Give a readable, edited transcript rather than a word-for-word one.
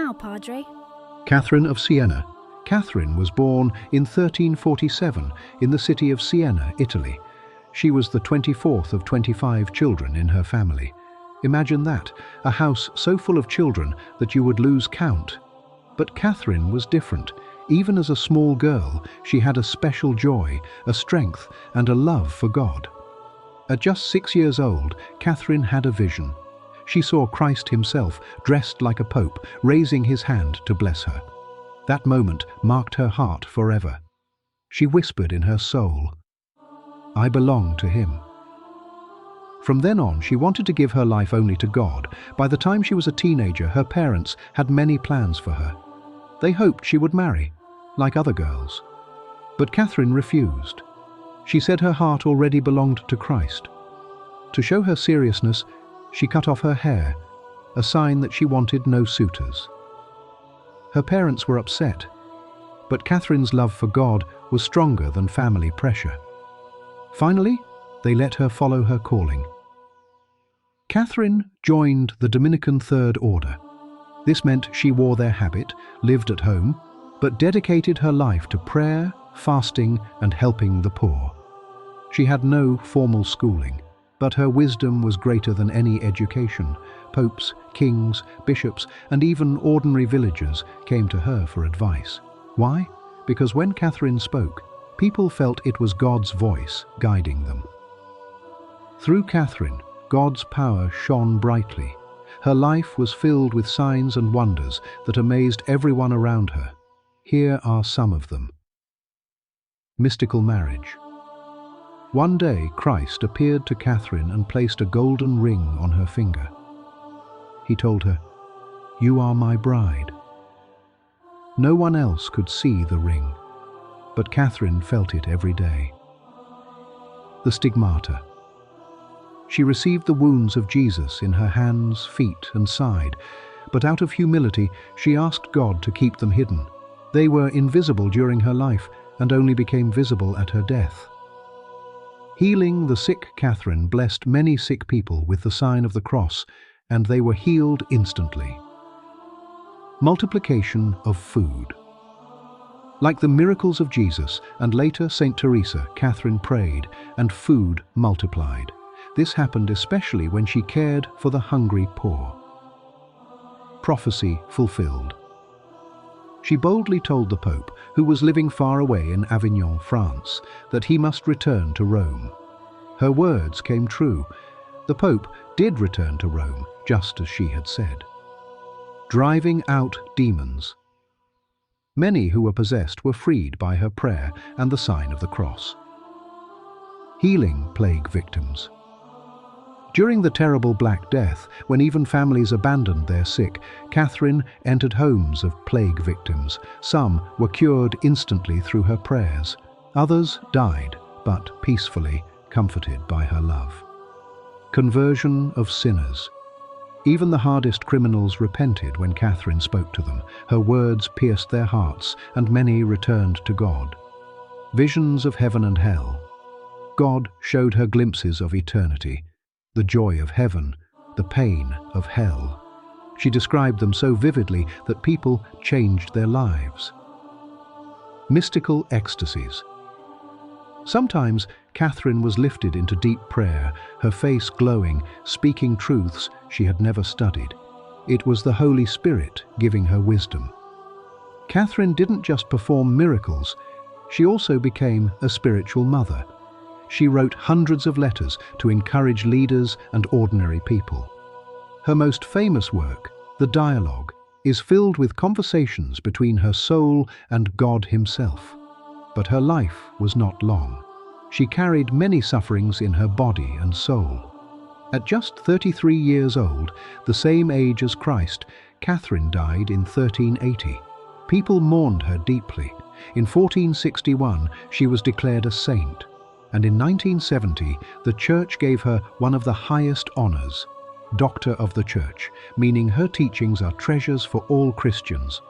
now, Padre? Catherine of Siena. Catherine was born in 1347 in the city of Siena, Italy. She was the 24th of 25 children in her family. Imagine that, a house so full of children that you would lose count. But Catherine was different. Even as a small girl, she had a special joy, a strength, and a love for God. At just 6 years old, Catherine had a vision. She saw Christ himself, dressed like a pope, raising his hand to bless her. That moment marked her heart forever. She whispered in her soul, "I belong to him." From then on, she wanted to give her life only to God. By the time she was a teenager, her parents had many plans for her. They hoped she would marry, like other girls. But Catherine refused. She said her heart already belonged to Christ. To show her seriousness, she cut off her hair, a sign that she wanted no suitors. Her parents were upset, but Catherine's love for God was stronger than family pressure. Finally, they let her follow her calling. Catherine joined the Dominican Third Order. This meant she wore their habit, lived at home, but dedicated her life to prayer, fasting, and helping the poor. She had no formal schooling, but her wisdom was greater than any education. Popes, kings, bishops, and even ordinary villagers came to her for advice. Why? Because when Catherine spoke, people felt it was God's voice guiding them. Through Catherine, God's power shone brightly. Her life was filled with signs and wonders that amazed everyone around her. Here are some of them. Mystical marriage. One day, Christ appeared to Catherine and placed a golden ring on her finger. He told her, "You are my bride." No one else could see the ring, but Catherine felt it every day. The stigmata. She received the wounds of Jesus in her hands, feet, and side, but out of humility, she asked God to keep them hidden. They were invisible during her life and only became visible at her death. Healing the sick, Catherine blessed many sick people with the sign of the cross, and they were healed instantly. Multiplication of food. Like the miracles of Jesus and later Saint Teresa, Catherine prayed, and food multiplied. This happened especially when she cared for the hungry poor. Prophecy fulfilled. She boldly told the Pope, who was living far away in Avignon, France, that he must return to Rome. Her words came true. The Pope did return to Rome, just as she had said. Driving out demons. Many who were possessed were freed by her prayer and the sign of the cross. Healing plague victims. During the terrible Black Death, when even families abandoned their sick, Catherine entered homes of plague victims. Some were cured instantly through her prayers. Others died, but peacefully, comforted by her love. Conversion of sinners. Even the hardest criminals repented when Catherine spoke to them. Her words pierced their hearts, and many returned to God. Visions of heaven and hell. God showed her glimpses of eternity, the joy of heaven, the pain of hell. She described them so vividly that people changed their lives. Mystical ecstasies. Sometimes Catherine was lifted into deep prayer, her face glowing, speaking truths she had never studied. It was the Holy Spirit giving her wisdom. Catherine didn't just perform miracles, she also became a spiritual mother. She wrote hundreds of letters to encourage leaders and ordinary people. Her most famous work, the Dialogue, is filled with conversations between her soul and God himself. But her life was not long. She carried many sufferings in her body and soul. At just 33 years old, the same age as Christ, Catherine died in 1380. People mourned her deeply. In 1461, she was declared a saint. And in 1970, the Church gave her one of the highest honors, Doctor of the Church, meaning her teachings are treasures for all Christians.